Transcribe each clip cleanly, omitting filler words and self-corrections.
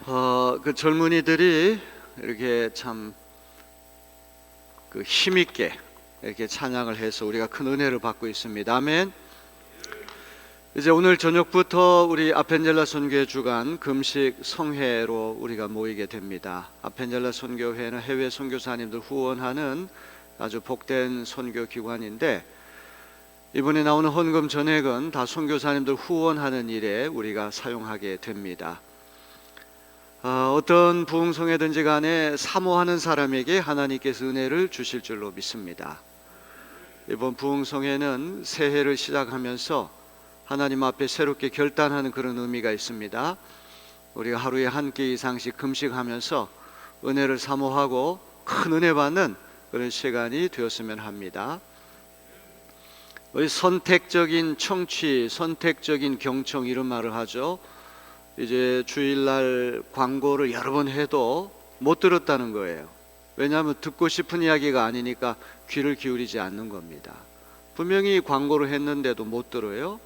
그 젊은이들이 이렇게 참 그 힘있게 이렇게 찬양을 해서 우리가 큰 은혜를 받고 있습니다. 아멘. 이제 오늘 저녁부터 우리 아펜젤라 선교회 주간 금식 성회로 우리가 모이게 됩니다. 아펜젤라 선교회는 해외 선교사님들 후원하는 아주 복된 선교 기관인데, 이번에 나오는 헌금 전액은 다 선교사님들 후원하는 일에 우리가 사용하게 됩니다. 어떤 부흥성회든지 간에 사모하는 사람에게 하나님께서 은혜를 주실 줄로 믿습니다. 이번 부흥성회는 새해를 시작하면서 하나님 앞에 새롭게 결단하는 그런 의미가 있습니다. 우리가 하루에 한 끼 이상씩 금식하면서 은혜를 사모하고 큰 은혜 받는 그런 시간이 되었으면 합니다. 우리 선택적인 청취, 선택적인 경청, 이런 말을 하죠. 이제 주일날 광고를 여러 번 해도 못 들었다는 거예요. 왜냐하면 듣고 싶은 이야기가 아니니까 귀를 기울이지 않는 겁니다. 분명히 광고를 했는데도 못 들어요.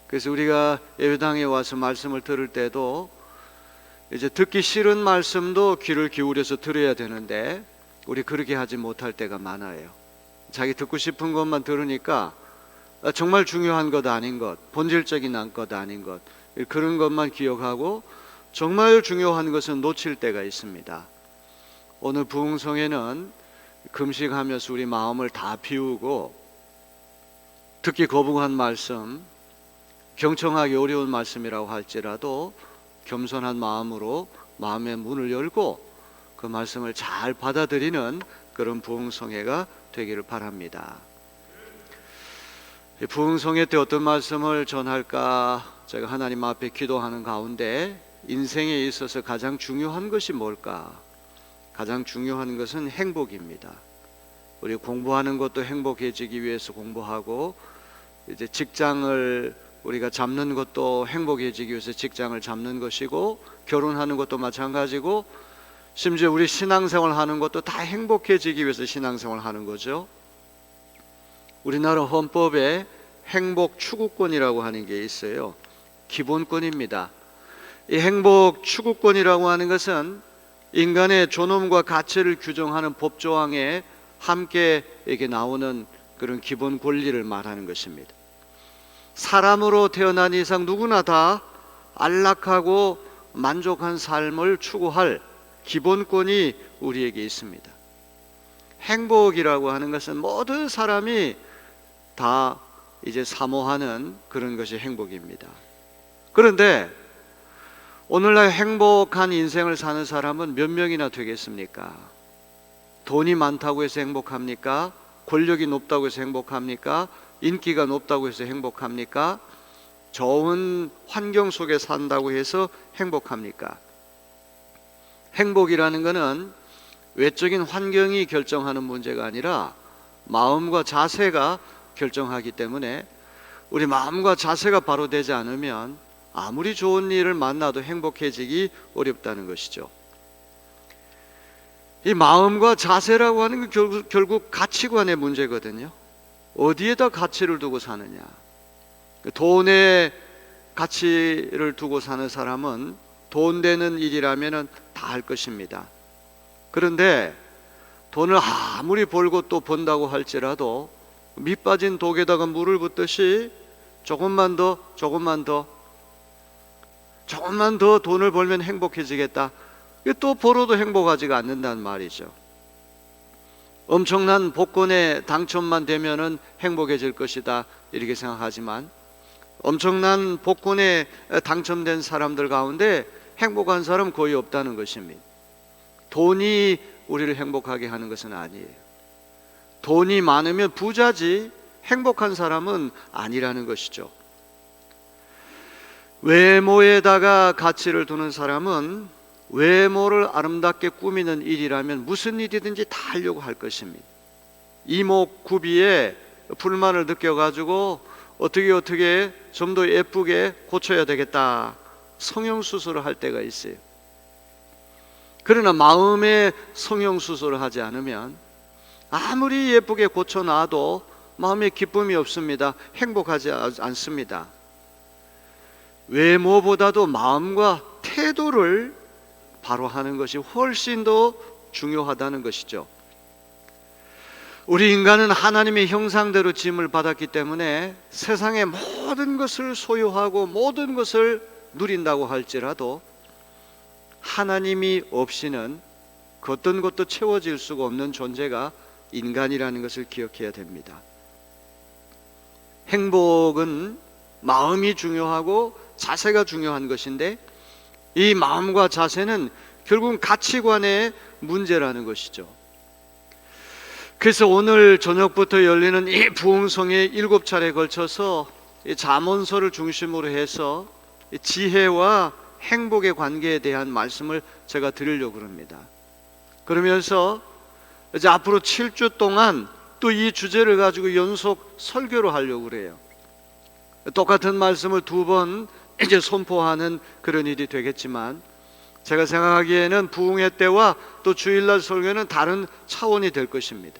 그래서 우리가 예배당에 와서 말씀을 들을 때도 이제 듣기 싫은 말씀도 귀를 기울여서 들어야 되는데, 우리 그렇게 하지 못할 때가 많아요. 자기 듣고 싶은 것만 들으니까 정말 중요한 것 아닌 것, 본질적인 것 아닌 것, 그런 것만 기억하고 정말 중요한 것은 놓칠 때가 있습니다. 오늘 부흥성회는 금식하면서 우리 마음을 다 비우고 듣기 거부한 말씀, 경청하기 어려운 말씀이라고 할지라도 겸손한 마음으로 마음의 문을 열고 그 말씀을 잘 받아들이는 그런 부흥성회가 되기를 바랍니다. 부흥성회 때 어떤 말씀을 전할까 제가 하나님 앞에 기도하는 가운데, 인생에 있어서 가장 중요한 것이 뭘까? 가장 중요한 것은 행복입니다. 우리 공부하는 것도 행복해지기 위해서 공부하고, 이제 직장을 우리가 잡는 것도 행복해지기 위해서 직장을 잡는 것이고, 결혼하는 것도 마찬가지고, 심지어 우리 신앙생활 하는 것도 다 행복해지기 위해서 신앙생활 하는 거죠. 우리나라 헌법에 행복 추구권이라고 하는 게 있어요. 기본권입니다. 이 행복 추구권이라고 하는 것은 인간의 존엄과 가치를 규정하는 법조항에 함께 이렇게 나오는 그런 기본 권리를 말하는 것입니다. 사람으로 태어난 이상 누구나 다 안락하고 만족한 삶을 추구할 기본권이 우리에게 있습니다. 행복이라고 하는 것은 모든 사람이 다 이제 사모하는 그런 것이 행복입니다. 그런데 오늘날 행복한 인생을 사는 사람은 몇 명이나 되겠습니까? 돈이 많다고 해서 행복합니까? 권력이 높다고 해서 행복합니까? 인기가 높다고 해서 행복합니까? 좋은 환경 속에 산다고 해서 행복합니까? 행복이라는 것은 외적인 환경이 결정하는 문제가 아니라 마음과 자세가 결정하기 때문에, 우리 마음과 자세가 바로 되지 않으면 아무리 좋은 일을 만나도 행복해지기 어렵다는 것이죠. 이 마음과 자세라고 하는 건 결국 가치관의 문제거든요. 어디에다 가치를 두고 사느냐. 돈에 가치를 두고 사는 사람은 돈 되는 일이라면 다 할 것입니다. 그런데 돈을 아무리 벌고 또 번다고 할지라도 밑 빠진 독에다가 물을 붓듯이 조금만 더 돈을 벌면 행복해지겠다, 또 벌어도 행복하지가 않는다는 말이죠. 엄청난 복권에 당첨만 되면은 행복해질 것이다, 이렇게 생각하지만 엄청난 복권에 당첨된 사람들 가운데 행복한 사람 거의 없다는 것입니다. 돈이 우리를 행복하게 하는 것은 아니에요. 돈이 많으면 부자지 행복한 사람은 아니라는 것이죠. 외모에다가 가치를 두는 사람은 외모를 아름답게 꾸미는 일이라면 무슨 일이든지 다 하려고 할 것입니다. 이목구비에 불만을 느껴가지고 어떻게 좀 더 예쁘게 고쳐야 되겠다, 성형수술을 할 때가 있어요. 그러나 마음의 성형수술을 하지 않으면 아무리 예쁘게 고쳐놔도 마음에 기쁨이 없습니다. 행복하지 않습니다. 외모보다도 마음과 태도를 바로 하는 것이 훨씬 더 중요하다는 것이죠. 우리 인간은 하나님의 형상대로 지음을 받았기 때문에 세상의 모든 것을 소유하고 모든 것을 누린다고 할지라도 하나님이 없이는 그 어떤 것도 채워질 수가 없는 존재가 인간이라는 것을 기억해야 됩니다. 행복은 마음이 중요하고 자세가 중요한 것인데 이 마음과 자세는 결국은 가치관의 문제라는 것이죠. 그래서 오늘 저녁부터 열리는 이 부흥성에 7차례에 걸쳐서 잠언서를 중심으로 해서 지혜와 행복의 관계에 대한 말씀을 제가 드리려고 합니다. 그러면서 이제 앞으로 7주 동안 또 이 주제를 가지고 연속 설교를 하려고 그래요. 똑같은 말씀을 2번 이제 선포하는 그런 일이 되겠지만 제가 생각하기에는 부흥회 때와 또 주일날 설교는 다른 차원이 될 것입니다.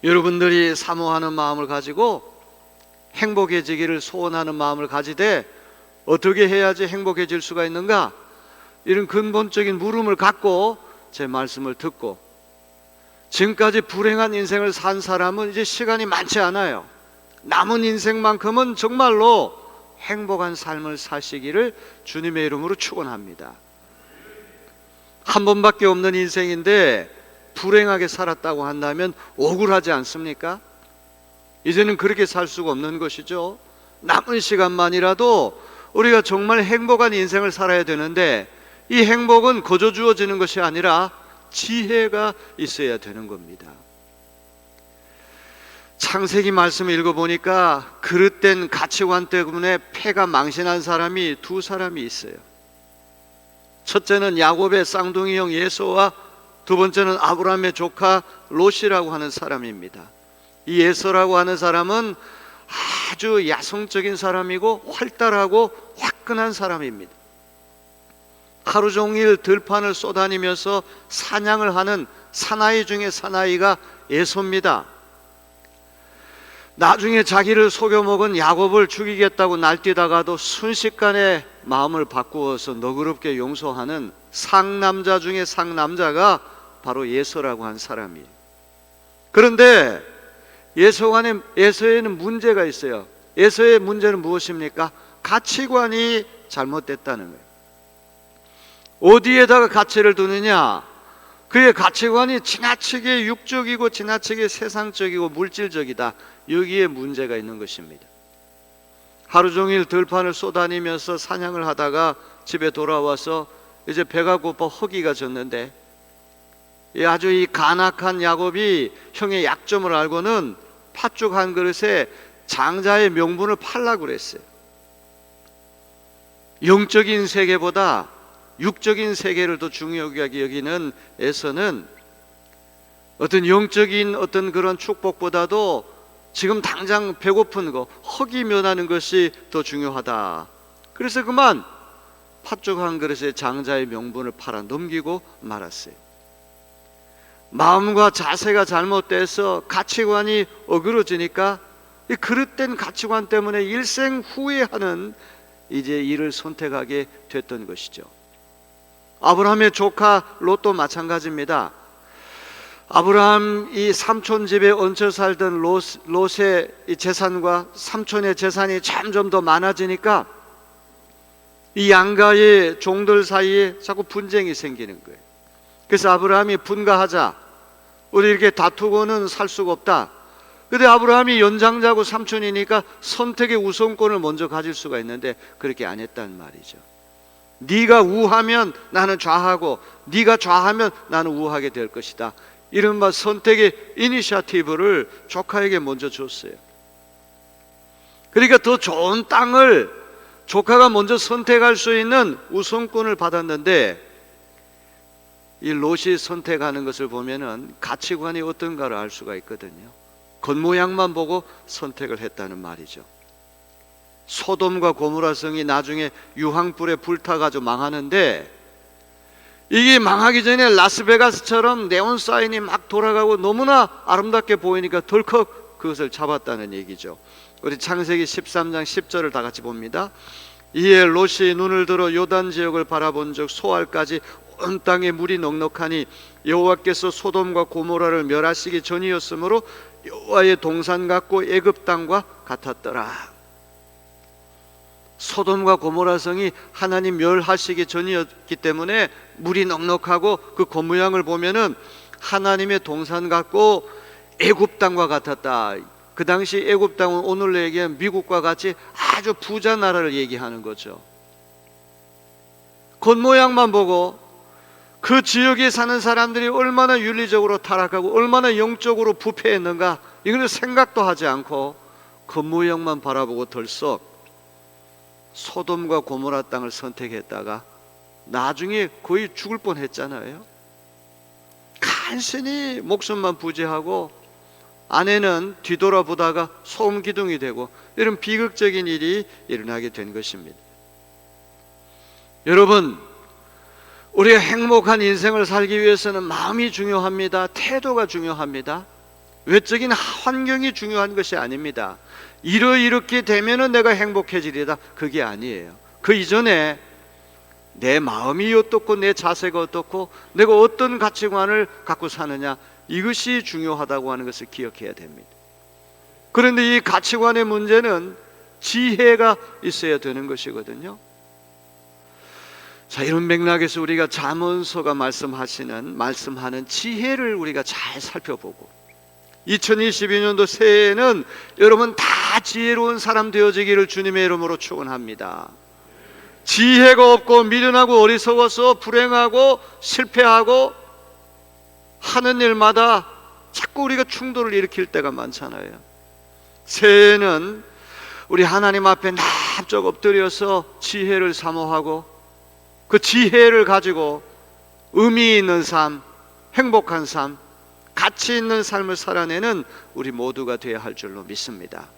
여러분들이 사모하는 마음을 가지고 행복해지기를 소원하는 마음을 가지되 어떻게 해야지 행복해질 수가 있는가? 이런 근본적인 물음을 갖고 제 말씀을 듣고 지금까지 불행한 인생을 산 사람은 이제 시간이 많지 않아요. 남은 인생만큼은 정말로 행복한 삶을 사시기를 주님의 이름으로 축원합니다. 한 번밖에 없는 인생인데 불행하게 살았다고 한다면 억울하지 않습니까? 이제는 그렇게 살 수가 없는 것이죠. 남은 시간만이라도 우리가 정말 행복한 인생을 살아야 되는데 이 행복은 거저 주어지는 것이 아니라 지혜가 있어야 되는 겁니다. 창세기 말씀을 읽어보니까 그릇된 가치관 때문에 패가 망신한 사람이 2사람이 있어요. 첫째는 야곱의 쌍둥이 형 예서와 두 번째는 아브라함의 조카 롯이라고 하는 사람입니다. 이 예서라고 하는 사람은 아주 야성적인 사람이고 활달하고 화끈한 사람입니다. 하루 종일 들판을 쏘다니면서 사냥을 하는 사나이 중에 사나이가 예서입니다. 나중에 자기를 속여먹은 야곱을 죽이겠다고 날뛰다가도 순식간에 마음을 바꾸어서 너그럽게 용서하는 상남자 중에 상남자가 바로 예서라고 한 사람이에요. 그런데 예서에는 문제가 있어요. 예서의 문제는 무엇입니까? 가치관이 잘못됐다는 거예요. 어디에다가 가치를 두느냐? 그의 가치관이 지나치게 육적이고 지나치게 세상적이고 물질적이다. 여기에 문제가 있는 것입니다. 하루 종일 들판을 쏘다니면서 사냥을 하다가 집에 돌아와서 이제 배가 고파 허기가 졌는데 아주 이 간악한 야곱이 형의 약점을 알고는 팥죽 한 그릇에 장자의 명분을 팔라고 그랬어요. 영적인 세계보다 육적인 세계를 더 중요하게 여기는 에서는 어떤 영적인 어떤 그런 축복보다도 지금 당장 배고픈 거, 허기 면하는 것이 더 중요하다. 그래서 그만 팥죽 한 그릇에 장자의 명분을 팔아 넘기고 말았어요. 마음과 자세가 잘못돼서 가치관이 어그러지니까 이 그릇된 가치관 때문에 일생 후회하는 이제 일을 선택하게 됐던 것이죠. 아브라함의 조카 롯도 마찬가지입니다. 아브라함 이 삼촌 집에 얹혀 살던 롯의 재산과 삼촌의 재산이 점점 더 많아지니까 이 양가의 종들 사이에 자꾸 분쟁이 생기는 거예요. 그래서 아브라함이 분가하자, 우리 이렇게 다투고는 살 수가 없다. 근데 아브라함이 연장자고 삼촌이니까 선택의 우선권을 먼저 가질 수가 있는데 그렇게 안 했단 말이죠. 네가 우하면 나는 좌하고 네가 좌하면 나는 우하게 될 것이다. 이른바 선택의 이니셔티브를 조카에게 먼저 줬어요. 그러니까 더 좋은 땅을 조카가 먼저 선택할 수 있는 우선권을 받았는데 이 롯이 선택하는 것을 보면은 가치관이 어떤가를 알 수가 있거든요. 겉모양만 보고 선택을 했다는 말이죠. 소돔과 고모라 성이 나중에 유황불에 불타가지고 망하는데 이게 망하기 전에 라스베가스처럼 네온 사인이 막 돌아가고 너무나 아름답게 보이니까 덜컥 그것을 잡았다는 얘기죠. 우리 창세기 13장 10절을 다 같이 봅니다. 이에 롯이 눈을 들어 요단 지역을 바라본즉 소알까지 온 땅에 물이 넉넉하니 여호와께서 소돔과 고모라를 멸하시기 전이었으므로 여호와의 동산 같고 애굽 땅과 같았더라. 소돔과 고모라 성이 하나님 멸하시기 전이었기 때문에 물이 넉넉하고 그 겉모양을 보면은 하나님의 동산 같고 애굽 땅과 같았다. 그 당시 애굽 땅은 오늘로 얘기하면 미국과 같이 아주 부자 나라를 얘기하는 거죠. 겉모양만 보고 그 지역에 사는 사람들이 얼마나 윤리적으로 타락하고 얼마나 영적으로 부패했는가, 이거는 생각도 하지 않고 겉모양만 바라보고 덜썩 소돔과 고모라 땅을 선택했다가 나중에 거의 죽을 뻔했잖아요. 간신히 목숨만 부지하고 아내는 뒤돌아보다가 소음 기둥이 되고 이런 비극적인 일이 일어나게 된 것입니다. 여러분, 우리가 행복한 인생을 살기 위해서는 마음이 중요합니다. 태도가 중요합니다. 외적인 환경이 중요한 것이 아닙니다. 이렇게 되면은 내가 행복해지리다, 그게 아니에요. 그 이전에 내 마음이 어떻고 내 자세가 어떻고 내가 어떤 가치관을 갖고 사느냐, 이것이 중요하다고 하는 것을 기억해야 됩니다. 그런데 이 가치관의 문제는 지혜가 있어야 되는 것이거든요. 자, 이런 맥락에서 우리가 잠언서가 말씀하는 지혜를 우리가 잘 살펴보고 2022년도 새해에는 여러분 다 지혜로운 사람 되어지기를 주님의 이름으로 축원합니다. 지혜가 없고 미련하고 어리석어서 불행하고 실패하고 하는 일마다 자꾸 우리가 충돌을 일으킬 때가 많잖아요. 새해에는 우리 하나님 앞에 납작 엎드려서 지혜를 사모하고 그 지혜를 가지고 의미 있는 삶, 행복한 삶, 가치 있는 삶을 살아내는 우리 모두가 되어야 할 줄로 믿습니다.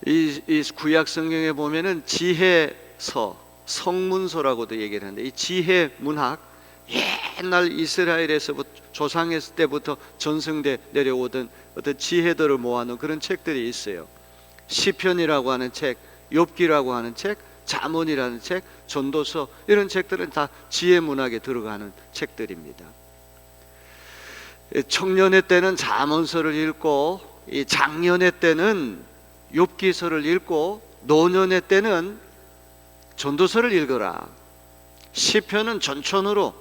이 구약 성경에 보면은 지혜서, 성문서라고도 얘기를 하는데, 이 지혜 문학, 옛날 이스라엘에서부터 조상했을 때부터 전승돼 내려오던 어떤 지혜들을 모아놓은 그런 책들이 있어요. 시편이라고 하는 책, 욥기라고 하는 책, 잠언이라는 책, 전도서, 이런 책들은 다 지혜 문학에 들어가는 책들입니다. 청년의 때는 잠언서를 읽고, 이 장년의 때는 욥기서를 읽고, 노년의 때는 전도서를 읽어라. 시편은 전천으로,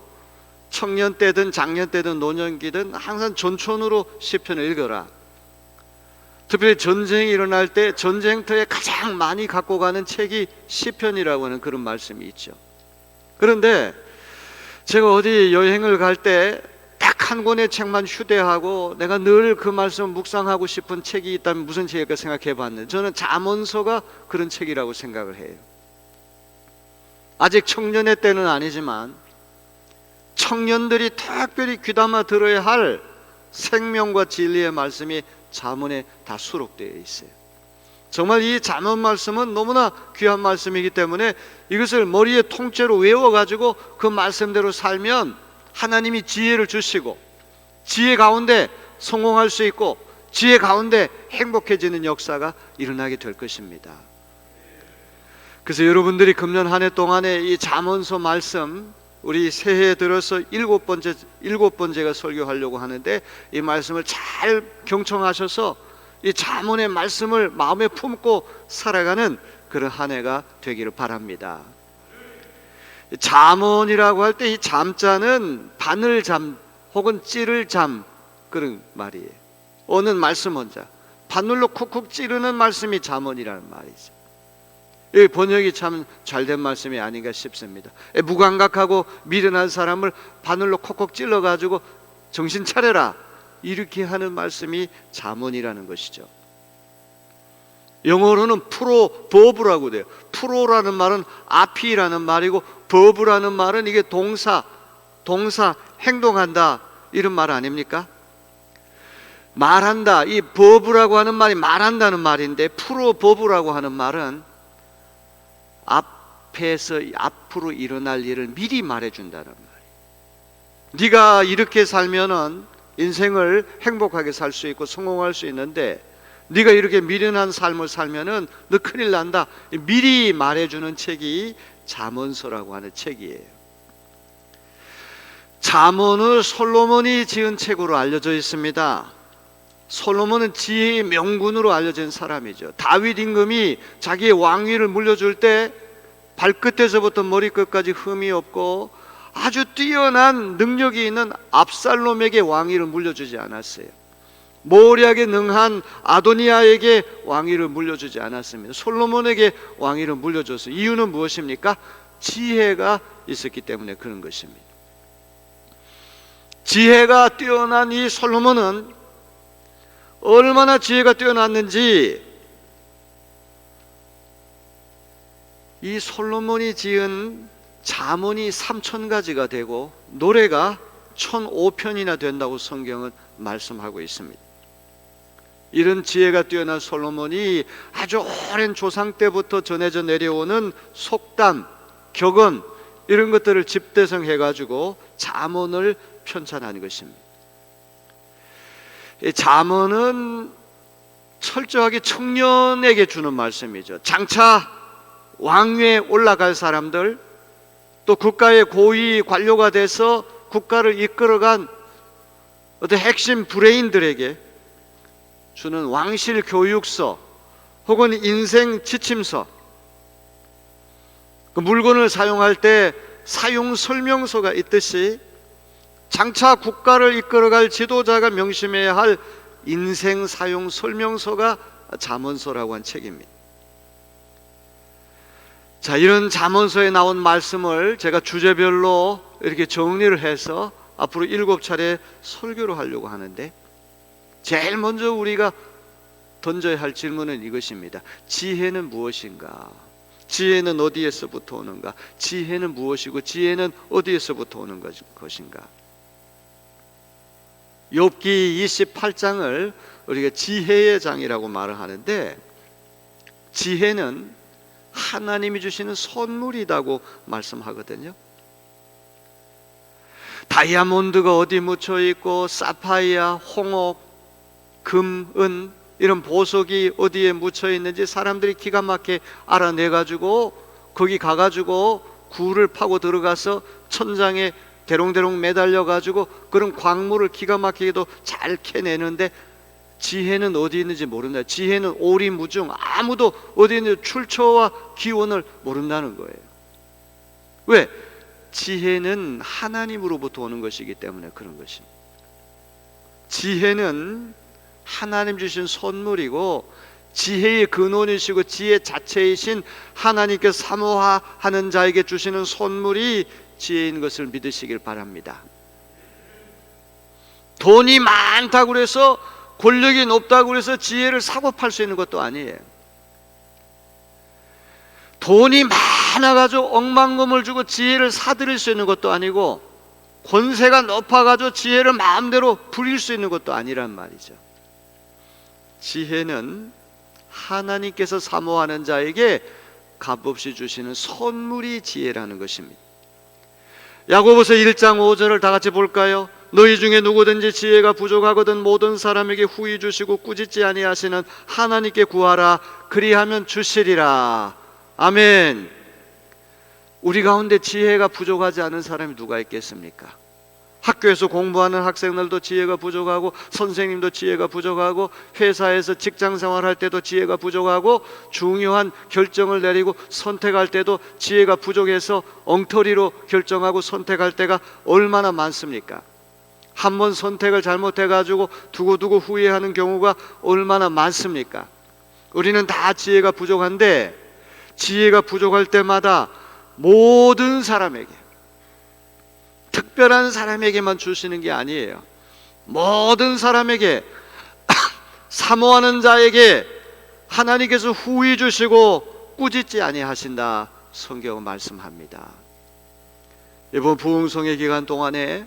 청년 때든 장년 때든 노년기든 항상 전천으로 시편을 읽어라. 특별히 전쟁이 일어날 때 전쟁터에 가장 많이 갖고 가는 책이 시편이라고 하는 그런 말씀이 있죠. 그런데 제가 어디 여행을 갈 때 딱 한 권의 책만 휴대하고 내가 늘 그 말씀을 묵상하고 싶은 책이 있다면 무슨 책일까 생각해 봤는데, 저는 잠언서가 그런 책이라고 생각을 해요. 아직 청년의 때는 아니지만 청년들이 특별히 귀담아 들어야 할 생명과 진리의 말씀이 잠언에 다 수록되어 있어요. 정말 이 잠언 말씀은 너무나 귀한 말씀이기 때문에 이것을 머리에 통째로 외워가지고 그 말씀대로 살면 하나님이 지혜를 주시고 지혜 가운데 성공할 수 있고 지혜 가운데 행복해지는 역사가 일어나게 될 것입니다. 그래서 여러분들이 금년 한 해 동안에 이 잠언서 말씀, 우리 새해 들어서 일곱 번째가 설교하려고 하는데, 이 말씀을 잘 경청하셔서 이 잠언의 말씀을 마음에 품고 살아가는 그런 한 해가 되기를 바랍니다. 잠언이라고 할 때 이 잠자는 바늘 잠 혹은 찌를 잠, 그런 말이에요. 어느 말씀 혼자 바늘로 쿡쿡 찌르는 말씀이 잠언이라는 말이죠. 이 번역이 참 잘된 말씀이 아닌가 싶습니다. 무감각하고 미련한 사람을 바늘로 콕콕 찔러가지고 정신 차려라, 이렇게 하는 말씀이 잠언이라는 것이죠. 영어로는 버브라고 돼요. 프로라는 말은 앞이라는 말이고, 버브라는 말은 이게 동사, 행동한다, 이런 말 아닙니까? 말한다, 이 버브라고 하는 말이 말한다는 말인데, 버브라고 하는 말은 앞에서 앞으로 일어날 일을 미리 말해준다는 말이에요. 네가 이렇게 살면은 인생을 행복하게 살 수 있고 성공할 수 있는데, 네가 이렇게 미련한 삶을 살면은 너 큰일 난다. 미리 말해주는 책이 잠언서라고 하는 책이에요. 잠언을 솔로몬이 지은 책으로 알려져 있습니다. 솔로몬은 지혜의 명군으로 알려진 사람이죠. 다윗 임금이 자기의 왕위를 물려줄 때 발끝에서부터 머리끝까지 흠이 없고 아주 뛰어난 능력이 있는 압살롬에게 왕위를 물려주지 않았어요. 모략에 능한 아도니아에게 왕위를 물려주지 않았습니다. 솔로몬에게 왕위를 물려줬어요. 이유는 무엇입니까? 지혜가 있었기 때문에 그런 것입니다. 지혜가 뛰어난 이 솔로몬은 얼마나 지혜가 뛰어났는지 이 솔로몬이 지은 잠언이 3,000가지가 되고 노래가 1,005편이나 된다고 성경은 말씀하고 있습니다. 이런 지혜가 뛰어난 솔로몬이 아주 오랜 조상 때부터 전해져 내려오는 속담, 격언 이런 것들을 집대성해 가지고 잠언을 편찬한 것입니다. 이 잠언은 철저하게 청년에게 주는 말씀이죠. 장차 왕위에 올라갈 사람들, 또 국가의 고위 관료가 돼서 국가를 이끌어간 어떤 핵심 브레인들에게 주는 왕실 교육서 혹은 인생 지침서, 그 물건을 사용할 때 사용 설명서가 있듯이 장차 국가를 이끌어갈 지도자가 명심해야 할 인생 사용 설명서가 잠언서라고 한 책입니다. 자, 이런 잠언서에 나온 말씀을 제가 주제별로 이렇게 정리를 해서 앞으로 7차례 설교를 하려고 하는데, 제일 먼저 우리가 던져야 할 질문은 이것입니다. 지혜는 무엇인가? 지혜는 어디에서부터 오는가? 지혜는 무엇이고 지혜는 어디에서부터 오는 것인가? 욥기 28장을 우리가 지혜의 장이라고 말을 하는데, 지혜는 하나님이 주시는 선물이라고 말씀하거든요. 다이아몬드가 어디 묻혀 있고 사파이아, 홍옥, 금, 은 이런 보석이 어디에 묻혀 있는지 사람들이 기가 막히게 알아내 가지고 거기 가가지고 굴을 파고 들어가서 천장에 대롱대롱 매달려 가지고 그런 광물을 기가 막히게도 잘 캐내는데, 지혜는 어디 있는지 모른다. 지혜는 오리무중, 아무도 어디 있는지 출처와 기원을 모른다는 거예요. 왜? 지혜는 하나님으로부터 오는 것이기 때문에 그런 것입니다. 지혜는 하나님 주신 선물이고, 지혜의 근원이시고 지혜 자체이신 하나님께서 사모하는 자에게 주시는 선물이 지혜인 것을 믿으시길 바랍니다. 돈이 많다고 해서, 권력이 높다고 해서 지혜를 사고 팔 수 있는 것도 아니에요. 돈이 많아가지고 억만금을 주고 지혜를 사들일 수 있는 것도 아니고, 권세가 높아가지고 지혜를 마음대로 부릴 수 있는 것도 아니란 말이죠. 지혜는 하나님께서 사모하는 자에게 값없이 주시는 선물이 지혜라는 것입니다. 야고보서 1장 5절을 다 같이 볼까요? 너희 중에 누구든지 지혜가 부족하거든 모든 사람에게 후히 주시고 꾸짖지 아니하시는 하나님께 구하라. 그리하면 주시리라. 아멘. 우리 가운데 지혜가 부족하지 않은 사람이 누가 있겠습니까? 학교에서 공부하는 학생들도 지혜가 부족하고, 선생님도 지혜가 부족하고, 회사에서 직장 생활할 때도 지혜가 부족하고, 중요한 결정을 내리고 선택할 때도 지혜가 부족해서 엉터리로 결정하고 선택할 때가 얼마나 많습니까? 한번 선택을 잘못해가지고 두고두고 후회하는 경우가 얼마나 많습니까? 우리는 다 지혜가 부족한데, 지혜가 부족할 때마다 모든 사람에게, 특별한 사람에게만 주시는 게 아니에요. 모든 사람에게, 사모하는 자에게 하나님께서 후히 주시고 꾸짖지 아니하신다, 성경은 말씀합니다. 이번 부흥성의 기간 동안에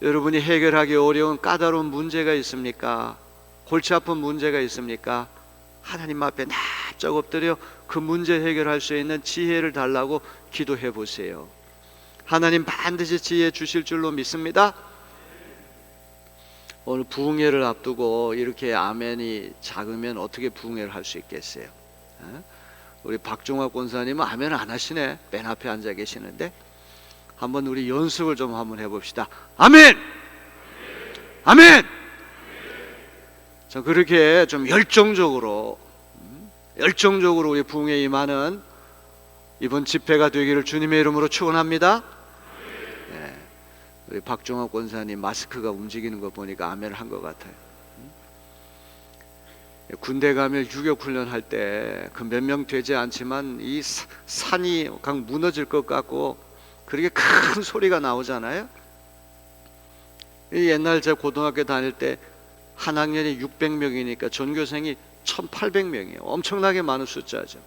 여러분이 해결하기 어려운 까다로운 문제가 있습니까? 골치 아픈 문제가 있습니까? 하나님 앞에 납작 엎드려 그 문제 해결할 수 있는 지혜를 달라고 기도해 보세요. 하나님 반드시 지혜 주실 줄로 믿습니다. 오늘 부흥회를 앞두고 이렇게 아멘이 작으면 어떻게 부흥회를 할 수 있겠어요? 우리 박종학 권사님은 아멘 안 하시네. 맨 앞에 앉아 계시는데 한번 우리 연습을 좀 한번 해봅시다. 아멘! 아멘! 자, 그렇게 좀 열정적으로 우리 부흥회에 임하는 이번 집회가 되기를 주님의 이름으로 축원합니다. 네, 우리 박종학 권사님 마스크가 움직이는 거 보니까 아멘을 한 것 같아요. 군대 가면 유격훈련 할 때 그 몇 명 되지 않지만 이 산이 강 무너질 것 같고 그렇게 큰 소리가 나오잖아요. 옛날 제가 고등학교 다닐 때 한 학년이 600명이니까 전교생이 1800명이에요. 엄청나게 많은 숫자죠.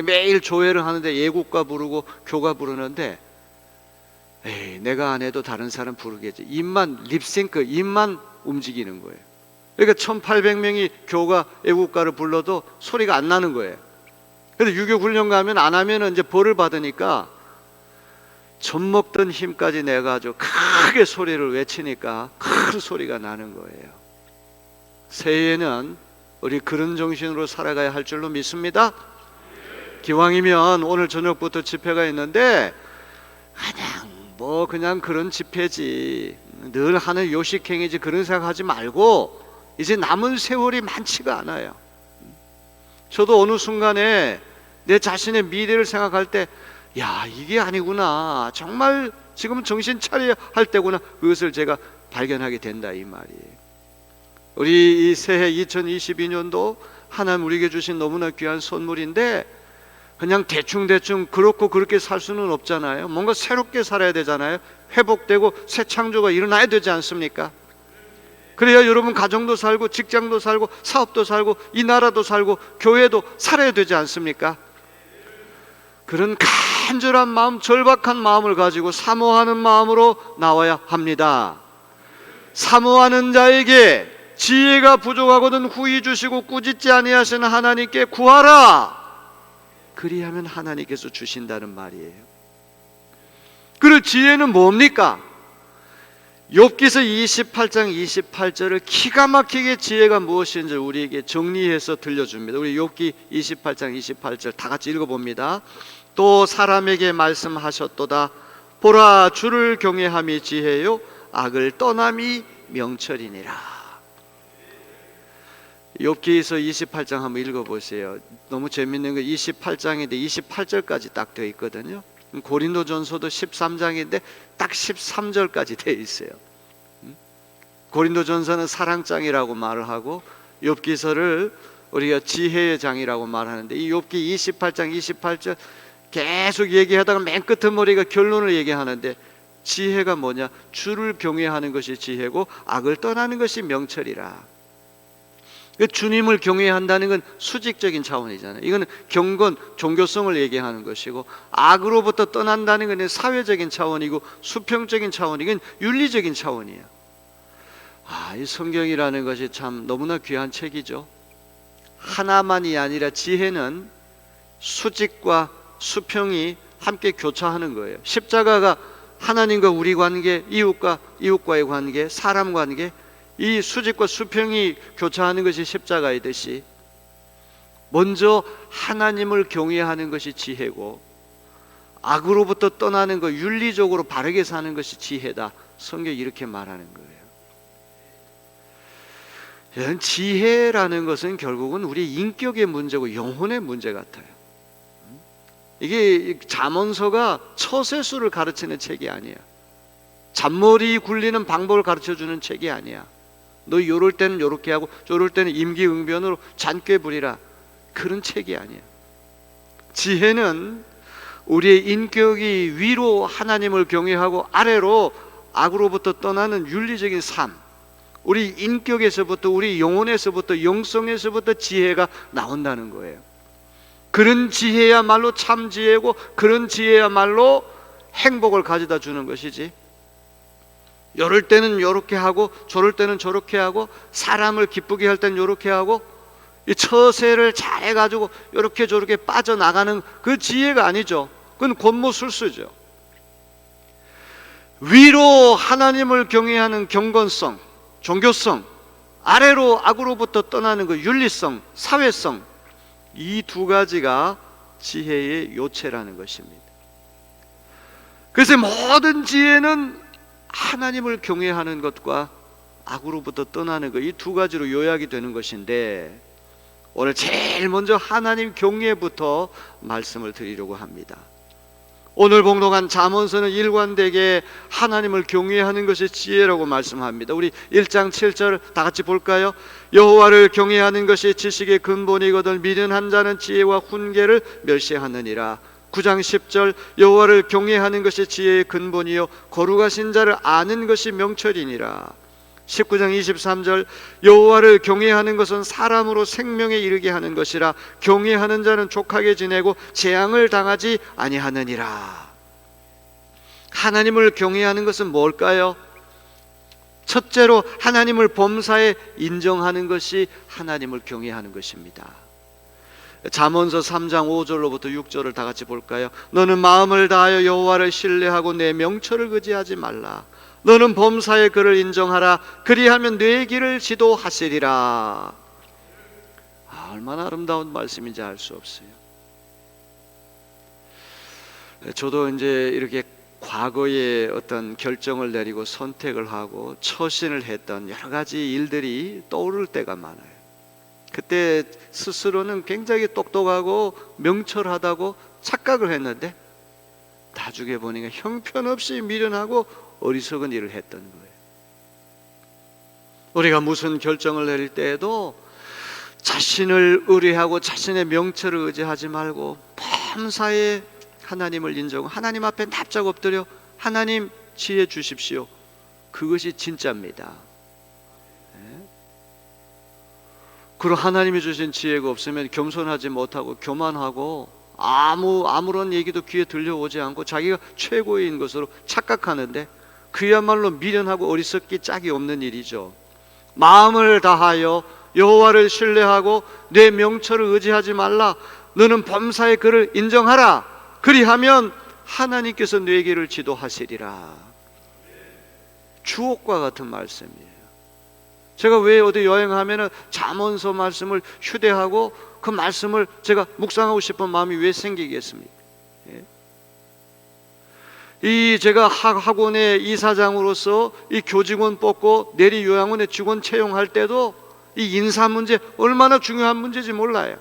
매일 조회를 하는데 예국가 부르고 교가 부르는데 에이, 내가 안 해도 다른 사람 부르겠지. 입만 립싱크, 입만 움직이는 거예요. 그러니까 1800명이 교가 애국가를 불러도 소리가 안 나는 거예요. 근데 유교훈련 가면 안 하면 이제 벌을 받으니까 젖먹던 힘까지 내가지고 크게 소리를 외치니까 큰 소리가 나는 거예요. 새해에는 우리 그런 정신으로 살아가야 할 줄로 믿습니다. 기왕이면 오늘 저녁부터 집회가 있는데 그냥 그런 집회지, 늘 하는 요식행위지 그런 생각하지 말고 이제 남은 세월이 많지가 않아요. 저도 어느 순간에 내 자신의 미래를 생각할 때 야, 이게 아니구나, 정말 지금 정신 차려야 할 때구나, 그것을 제가 발견하게 된다 이 말이에요. 우리 이 새해 2022년도 하나님 우리에게 주신 너무나 귀한 선물인데 그냥 대충 그렇고 그렇게 살 수는 없잖아요. 뭔가 새롭게 살아야 되잖아요. 회복되고 새 창조가 일어나야 되지 않습니까? 그래야 여러분 가정도 살고 직장도 살고 사업도 살고 이 나라도 살고 교회도 살아야 되지 않습니까? 그런 간절한 마음, 절박한 마음을 가지고 사모하는 마음으로 나와야 합니다. 사모하는 자에게 지혜가 부족하거든 후히 주시고 꾸짖지 아니하시는 하나님께 구하라. 그리하면 하나님께서 주신다는 말이에요. 그 지혜는 뭡니까? 욥기서 28장 28절을 기가 막히게 지혜가 무엇인지 우리에게 정리해서 들려줍니다. 우리 욥기 28장 28절 다 같이 읽어봅니다. 또 사람에게 말씀하셨도다. 보라, 주를 경외함이 지혜요 악을 떠남이 명철이니라. 욥기서 28장 한번 읽어보세요. 너무 재밌는 거 28장인데 28절까지 딱 되어 있거든요. 고린도전서도 13장인데 딱 13절까지 되어 있어요. 고린도전서는 사랑장이라고 말을 하고 욥기서를 우리가 지혜의 장이라고 말하는데 이 욥기 28장 28절 계속 얘기하다가 맨 끝머리가 결론을 얘기하는데 지혜가 뭐냐? 주를 경외하는 것이 지혜고 악을 떠나는 것이 명철이라. 주님을 경외한다는 건 수직적인 차원이잖아요. 이거는 경건, 종교성을 얘기하는 것이고 악으로부터 떠난다는 것은 사회적인 차원이고 수평적인 차원이고 윤리적인 차원이에요. 이 성경이라는 것이 참 너무나 귀한 책이죠. 하나만이 아니라 지혜는 수직과 수평이 함께 교차하는 거예요. 십자가가 하나님과 우리 관계, 이웃과의 관계, 사람 관계, 이 수직과 수평이 교차하는 것이 십자가이듯이 먼저 하나님을 경외하는 것이 지혜고 악으로부터 떠나는 것, 윤리적으로 바르게 사는 것이 지혜다. 성경이 이렇게 말하는 거예요. 지혜라는 것은 결국은 우리 인격의 문제고 영혼의 문제 같아요. 이게 잠언서가 처세술을 가르치는 책이 아니야. 잔머리 굴리는 방법을 가르쳐주는 책이 아니야. 너 요럴 때는 요렇게 하고 요럴 때는 임기응변으로 잔꾀 부리라, 그런 책이 아니야. 지혜는 우리의 인격이 위로 하나님을 경외하고 아래로 악으로부터 떠나는 윤리적인 삶, 우리 인격에서부터 우리 영혼에서부터 영성에서부터 지혜가 나온다는 거예요. 그런 지혜야말로 참 지혜고 그런 지혜야말로 행복을 가져다 주는 것이지, 이럴 때는 이렇게 하고 저럴 때는 저렇게 하고 사람을 기쁘게 할 때는 이렇게 하고 이 처세를 잘 해가지고 이렇게 저렇게 빠져나가는 그 지혜가 아니죠. 그건 곤모술수죠. 위로 하나님을 경외하는 경건성, 종교성, 아래로 악으로부터 떠나는 그 윤리성, 사회성, 이 두 가지가 지혜의 요체라는 것입니다. 그래서 모든 지혜는 하나님을 경외하는 것과 악으로부터 떠나는 것, 이 두 가지로 요약이 되는 것인데, 오늘 제일 먼저 하나님 경외부터 말씀을 드리려고 합니다. 오늘 봉독한 잠언서는 일관되게 하나님을 경외하는 것이 지혜라고 말씀합니다. 우리 1장 7절 다 같이 볼까요? 여호와를 경외하는 것이 지식의 근본이거든 미련한 자는 지혜와 훈계를 멸시하느니라. 9장 10절 여호와를 경외하는 것이 지혜의 근본이요 거룩하신 자를 아는 것이 명철이니라. 19장 23절 여호와를 경외하는 것은 사람으로 생명에 이르게 하는 것이라. 경외하는 자는 족하게 지내고 재앙을 당하지 아니하느니라. 하나님을 경외하는 것은 뭘까요? 첫째로 하나님을 범사에 인정하는 것이 하나님을 경외하는 것입니다. 잠언서 3장 5절로부터 6절을 다 같이 볼까요? 너는 마음을 다하여 여호와를 신뢰하고 내 명철을 의지하지 말라. 너는 범사에 그를 인정하라. 그리하면 내 길을 지도하시리라. 얼마나 아름다운 말씀인지 알 수 없어요. 저도 이제 이렇게 과거에 어떤 결정을 내리고 선택을 하고 처신을 했던 여러 가지 일들이 떠오를 때가 많아요. 그때 스스로는 굉장히 똑똑하고 명철하다고 착각을 했는데 나중에 보니까 형편없이 미련하고 어리석은 일을 했던 거예요. 우리가 무슨 결정을 내릴 때에도 자신을 의뢰하고 자신의 명철을 의지하지 말고 범사에 하나님을 인정하고 하나님 앞에 납작 엎드려 하나님 지혜 주십시오. 그것이 진짜입니다. 그리고 하나님이 주신 지혜가 없으면 겸손하지 못하고 교만하고 아무런 얘기도 귀에 들려오지 않고 자기가 최고인 것으로 착각하는데 그야말로 미련하고 어리석기 짝이 없는 일이죠. 마음을 다하여 여호와를 신뢰하고 내 명철을 의지하지 말라. 너는 범사에 그를 인정하라. 그리하면 하나님께서 내 길을 지도하시리라. 주옥과 같은 말씀이에요. 제가 왜 어디 여행하면 잠언서 말씀을 휴대하고 그 말씀을 제가 묵상하고 싶은 마음이 왜 생기겠습니까? 이 제가 학원의 이사장으로서 이 교직원 뽑고 내리 요양원의 직원 채용할 때도 이 인사 문제 얼마나 중요한 문제인지 몰라요.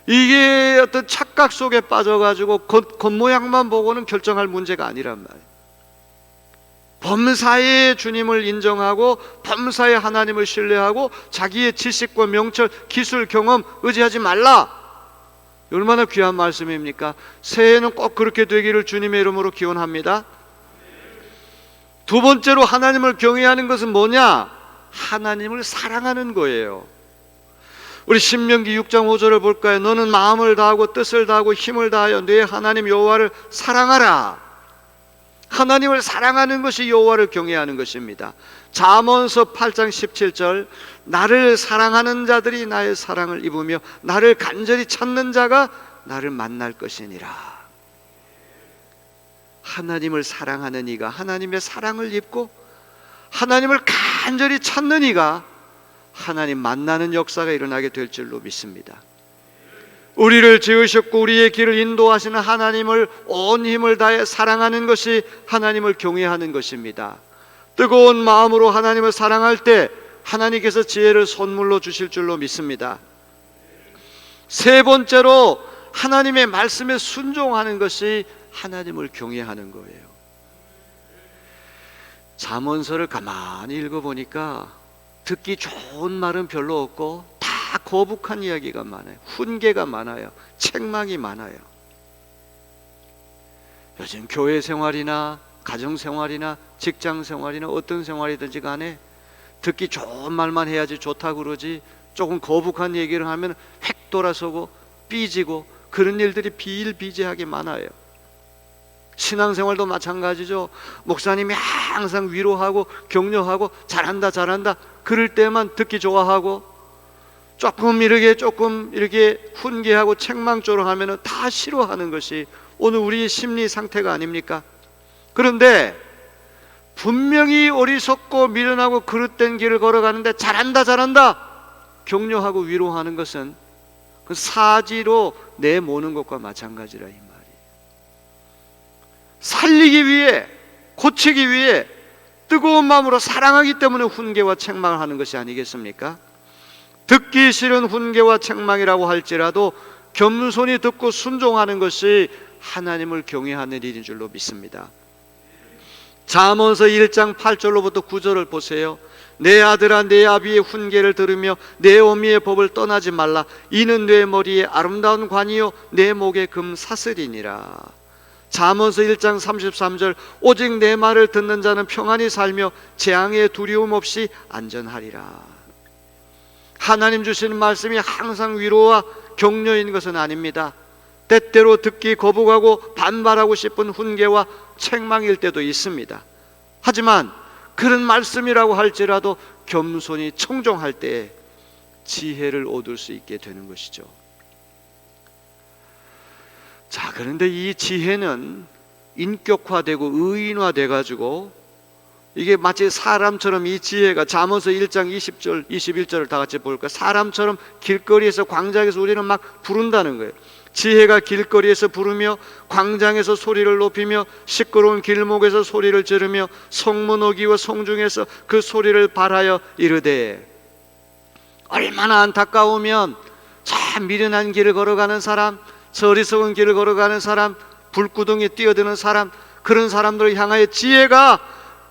이게 어떤 착각 속에 빠져가지고 겉모양만 보고는 결정할 문제가 아니란 말이에요. 범사에 주님을 인정하고 범사에 하나님을 신뢰하고 자기의 지식과 명철, 기술, 경험 의지하지 말라. 얼마나 귀한 말씀입니까? 새해에는 꼭 그렇게 되기를 주님의 이름으로 기원합니다. 두 번째로 하나님을 경외하는 것은 뭐냐? 하나님을 사랑하는 거예요. 우리 신명기 6장 5절을 볼까요? 너는 마음을 다하고 뜻을 다하고 힘을 다하여 내 하나님 여호와를 사랑하라. 하나님을 사랑하는 것이 여호와를 경외하는 것입니다. 잠언서 8장 17절 나를 사랑하는 자들이 나의 사랑을 입으며 나를 간절히 찾는 자가 나를 만날 것이니라. 하나님을 사랑하는 이가 하나님의 사랑을 입고 하나님을 간절히 찾는 이가 하나님 만나는 역사가 일어나게 될 줄로 믿습니다. 우리를 지으셨고 우리의 길을 인도하시는 하나님을 온 힘을 다해 사랑하는 것이 하나님을 경외하는 것입니다. 뜨거운 마음으로 하나님을 사랑할 때 하나님께서 지혜를 선물로 주실 줄로 믿습니다. 세 번째로 하나님의 말씀에 순종하는 것이 하나님을 경외하는 거예요. 잠언서를 가만히 읽어보니까 듣기 좋은 말은 별로 없고 다 거북한 이야기가 많아요. 훈계가 많아요. 책망이 많아요. 요즘 교회 생활이나 가정 생활이나 직장 생활이나 어떤 생활이든지 간에 듣기 좋은 말만 해야지 좋다고 그러지 조금 거북한 얘기를 하면 획 돌아서고 삐지고 그런 일들이 비일비재하게 많아요. 신앙생활도 마찬가지죠. 목사님이 항상 위로하고 격려하고 잘한다 그럴 때만 듣기 좋아하고 조금 이렇게 훈계하고 책망조로 하면 다 싫어하는 것이 오늘 우리의 심리 상태가 아닙니까? 그런데 분명히 어리석고 미련하고 그릇된 길을 걸어가는데 잘한다 잘한다 격려하고 위로하는 것은 그 사지로 내모는 것과 마찬가지라 이 말이에요. 살리기 위해, 고치기 위해 뜨거운 마음으로 사랑하기 때문에 훈계와 책망을 하는 것이 아니겠습니까? 듣기 싫은 훈계와 책망이라고 할지라도 겸손히 듣고 순종하는 것이 하나님을 경외하는 일인 줄로 믿습니다. 잠언서 1장 8절로부터 9절을 보세요. 내 아들아 내 아비의 훈계를 들으며 내 어미의 법을 떠나지 말라. 이는 내 머리에 아름다운 관이요 내 목에 금 사슬이니라. 잠언서 1장 33절 오직 내 말을 듣는 자는 평안히 살며 재앙에 두려움 없이 안전하리라. 하나님 주시는 말씀이 항상 위로와 격려인 것은 아닙니다. 때때로 듣기 거부하고 반발하고 싶은 훈계와 책망일 때도 있습니다. 하지만 그런 말씀이라고 할지라도 겸손히 청종할 때에 지혜를 얻을 수 있게 되는 것이죠. 자, 그런데 이 지혜는 인격화되고 의인화돼 가지고 이게 마치 사람처럼 이 지혜가 잠언서 1장 20절 21절을 다 같이 볼까? 사람처럼 길거리에서 광장에서 우리는 막 부른다는 거예요. 지혜가 길거리에서 부르며 광장에서 소리를 높이며 시끄러운 길목에서 소리를 지르며 성문 어귀와 성중에서 그 소리를 발하여 이르되. 얼마나 안타까우면 참 미련한 길을 걸어가는 사람, 저 어리석은 길을 걸어가는 사람, 불구덩이에 뛰어드는 사람, 그런 사람들을 향하여 지혜가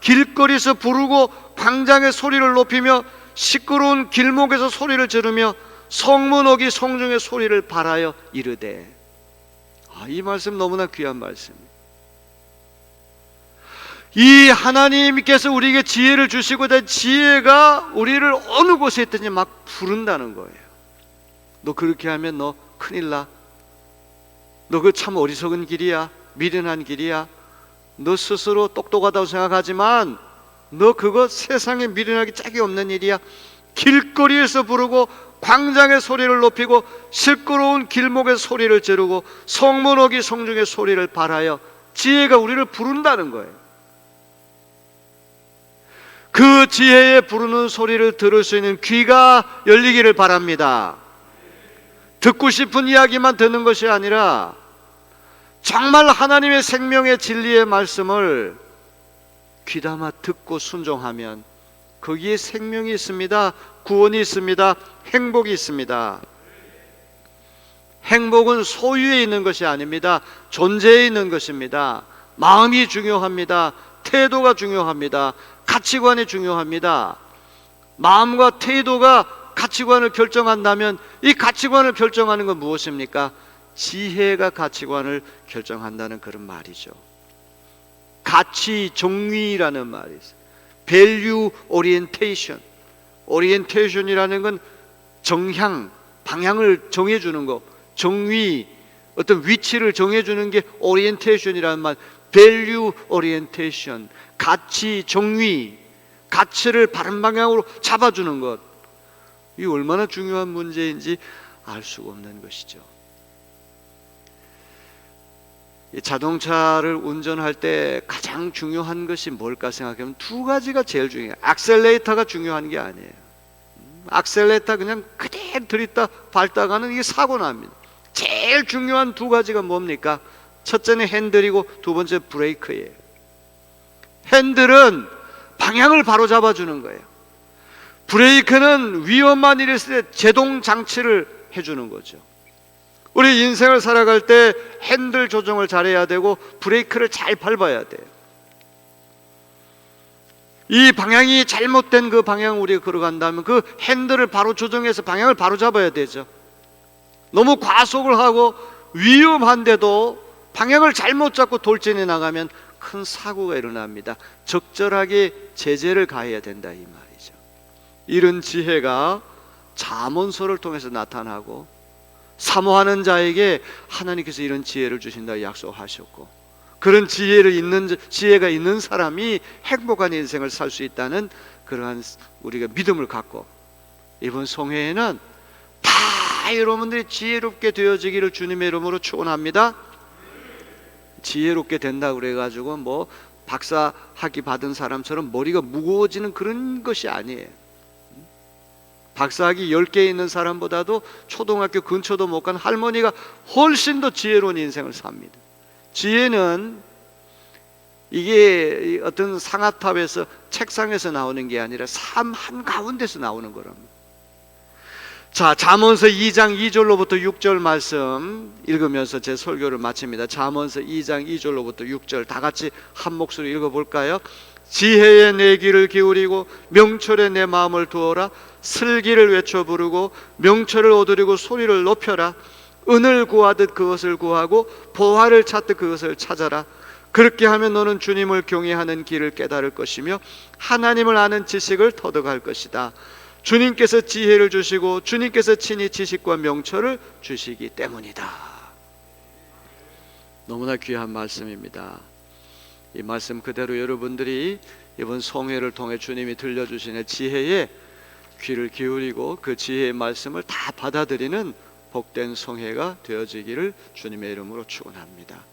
길거리에서 부르고 광장에 소리를 높이며 시끄러운 길목에서 소리를 지르며 성문 어귀 성중의 소리를 발하여 이르되. 이 말씀 너무나 귀한 말씀입니다. 이 하나님께서 우리에게 지혜를 주시고 지혜가 우리를 어느 곳에 있든지 막 부른다는 거예요. 너 그렇게 하면 너 큰일 나. 너 그 참 어리석은 길이야. 미련한 길이야. 너 스스로 똑똑하다고 생각하지만 너 그거 세상에 미련하기 짝이 없는 일이야. 길거리에서 부르고 광장의 소리를 높이고 시끄러운 길목의 소리를 지르고 성문 어귀 성중의 소리를 발하여 지혜가 우리를 부른다는 거예요. 그 지혜의 부르는 소리를 들을 수 있는 귀가 열리기를 바랍니다. 듣고 싶은 이야기만 듣는 것이 아니라 정말 하나님의 생명의 진리의 말씀을 귀담아 듣고 순종하면 거기에 생명이 있습니다. 구원이 있습니다. 행복이 있습니다. 행복은 소유에 있는 것이 아닙니다. 존재에 있는 것입니다. 마음이 중요합니다. 태도가 중요합니다. 가치관이 중요합니다. 마음과 태도가 가치관을 결정한다면 이 가치관을 결정하는 건 무엇입니까? 지혜가 가치관을 결정한다는 그런 말이죠. 가치 정의라는 말이 있어요. Value Orientation. Orientation이라는 건 정향, 방향을 정해주는 거, 정의, 어떤 위치를 정해주는 게 Orientation이라는 말. Value Orientation. 가치 정의, 가치를 바른 방향으로 잡아주는 것. 이 얼마나 중요한 문제인지 알 수가 없는 것이죠. 자동차를 운전할 때 가장 중요한 것이 뭘까 생각하면 두 가지가 제일 중요해요. 악셀레이터가 중요한 게 아니에요. 악셀레이터 그냥 그대로 들이다 밟다가는 이게 사고 납니다. 제일 중요한 두 가지가 뭡니까? 첫째는 핸들이고 두 번째 브레이크예요. 핸들은 방향을 바로 잡아주는 거예요. 브레이크는 위험한 일이 있을 때 제동 장치를 해주는 거죠. 우리 인생을 살아갈 때 핸들 조정을 잘해야 되고 브레이크를 잘 밟아야 돼요. 이 방향이 잘못된 그 방향을 우리가 걸어간다면 그 핸들을 바로 조정해서 방향을 바로 잡아야 되죠. 너무 과속을 하고 위험한데도 방향을 잘못 잡고 돌진해 나가면 큰 사고가 일어납니다. 적절하게 제재를 가해야 된다 이 말이죠. 이런 지혜가 잠언서를 통해서 나타나고 사모하는 자에게 하나님께서 이런 지혜를 주신다 약속하셨고 그런 지혜가 있는 사람이 행복한 인생을 살 수 있다는 그러한 우리가 믿음을 갖고 이번 송회에는 다 여러분들이 지혜롭게 되어지기를 주님의 이름으로 축원합니다. 지혜롭게 된다 그래가지고 뭐 박사 학위 받은 사람처럼 머리가 무거워지는 그런 것이 아니에요. 박사 학위 10개 있는 사람보다도 초등학교 근처도 못 간 할머니가 훨씬 더 지혜로운 인생을 삽니다. 지혜는 이게 어떤 상아탑에서 책상에서 나오는 게 아니라 삶 한가운데서 나오는 거랍니다. 자, 잠언서 2장 2절로부터 6절 말씀 읽으면서 제 설교를 마칩니다. 잠언서 2장 2절로부터 6절 다 같이 한 목소리 읽어볼까요? 지혜에 내 귀를 기울이고 명철에 내 마음을 두어라. 슬기를 외쳐 부르고 명철을 얻으려고 소리를 높여라. 은을 구하듯 그것을 구하고 보화를 찾듯 그것을 찾아라. 그렇게 하면 너는 주님을 경외하는 길을 깨달을 것이며 하나님을 아는 지식을 터득할 것이다. 주님께서 지혜를 주시고 주님께서 친히 지식과 명철을 주시기 때문이다. 너무나 귀한 말씀입니다. 이 말씀 그대로 여러분들이 이번 성회를 통해 주님이 들려주시는 지혜에 귀를 기울이고 그 지혜의 말씀을 다 받아들이는 복된 성회가 되어지기를 주님의 이름으로 축원합니다.